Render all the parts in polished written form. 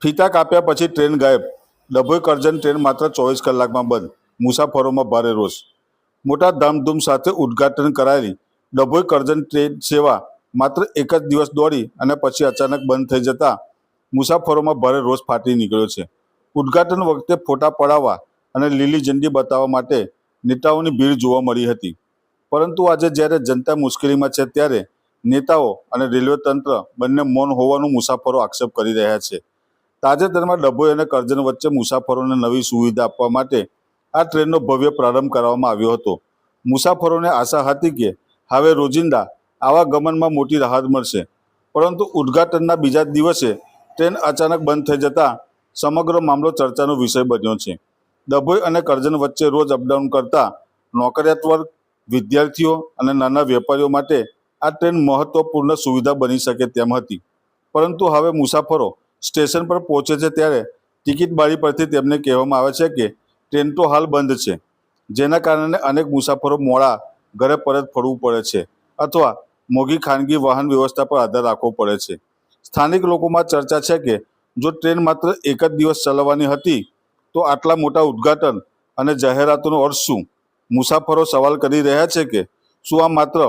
ફીતા કાપ્યા પછી ટ્રેન ગાયબ. ડભોઈ કરજણ ટ્રેન માત્ર 24 કલાકમાં બંધ. મુસાફરોમાં ભારે રોષ. મોટા ધામધૂમ સાથે ઉદ્ઘાટન કરાયેલી ડભોઈ કરજણ ટ્રેન સેવા માત્ર એક જ દિવસ દોડી અને પછી અચાનક બંધ થઈ જતા મુસાફરોમાં ભારે રોષ ફાટી નીકળ્યો છે. ઉદ્ઘાટન વખતે ફોટા પડાવવા અને લીલી ઝંડી બતાવવા માટે નેતાઓની ભીડ જોવા મળી હતી. પરંતુ આજે જ્યારે જનતા મુશ્કેલીમાં છે ત્યારે નેતાઓ અને રેલવે તંત્ર બંને મૌન હોવાનું મુસાફરો આક્ષેપ કરી રહ્યા છે. તાજેતરમાં ડભોઈ અને કરજણ વચ્ચે મુસાફરોને નવી સુવિધા આપવા માટે આ ટ્રેનનો ભવ્ય પ્રારંભ કરવામાં આવ્યો હતો. મુસાફરોને આશા હતી કે હવે રોજિંદા આવાગમનમાં મોટી રાહત મળશે, પરંતુ ઉદ્ઘાટનના બીજા દિવસે ટ્રેન અચાનક બંધ થઈ જતા સમગ્ર મામલો ચર્ચાનો વિષય બન્યો છે. ડભોઈ અને કરજણ વચ્ચે રોજ અપડાઉન કરતા નોકરિયાત વર્ગ, વિદ્યાર્થીઓ અને નાના વેપારીઓ માટે આ ટ્રેન મહત્વપૂર્ણ સુવિધા બની શકે તેમ હતી. પરંતુ હવે મુસાફરો સ્ટેશન પર પહોંચે છે ત્યારે ટિકિટ બારી પરથી તેમને કહેવામાં આવે છે કે ટ્રેન તો હાલ બંધ છે, જેના કારણે અનેક મુસાફરો મોડા ઘરે પરત ફરવું પડે છે અથવા મોંઘી ખાનગી વાહન વ્યવસ્થા પર આધાર રાખવો પડે છે. સ્થાનિક લોકોમાં ચર્ચા છે કે જો ટ્રેન માત્ર એક જ દિવસ ચલાવવાની હતી તો આટલા મોટા ઉદ્ઘાટન અને જાહેરાતોનો અર્થ શું? મુસાફરો સવાલ કરી રહ્યા છે કે શું આ માત્ર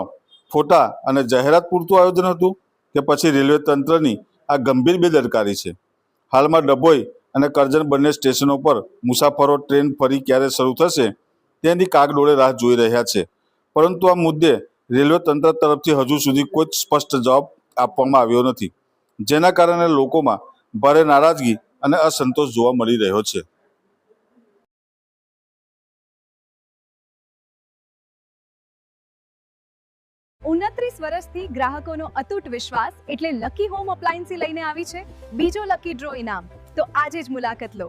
ફોટા અને જાહેરાત પૂરતું આયોજન હતું કે પછી રેલવે તંત્રની આ ગંભીર બેદરકારી છે? હાલમાં ડભોઈ અને કરજણ બંને સ્ટેશનો પર મુસાફરો ટ્રેન ફરી ક્યારે શરૂ થશે તેની કાગડોળે રાહ જોઈ રહ્યા છે. પરંતુ આ મુદ્દે રેલવે તંત્ર તરફથી હજુ સુધી કોઈ સ્પષ્ટ જવાબ આપવામાં આવ્યો નથી, જેના કારણે લોકોમાં ભારે નારાજગી અને અસંતોષ જોવા મળી રહ્યો છે. 29 વર્ષથી ગ્રાહકોનો અતૂટ વિશ્વાસ એટલે લકી હોમ અપ્લાયન્સ લઈને આવી છે બીજો લકી ડ્રો ઇનામ. તો આજે જ મુલાકાત લો.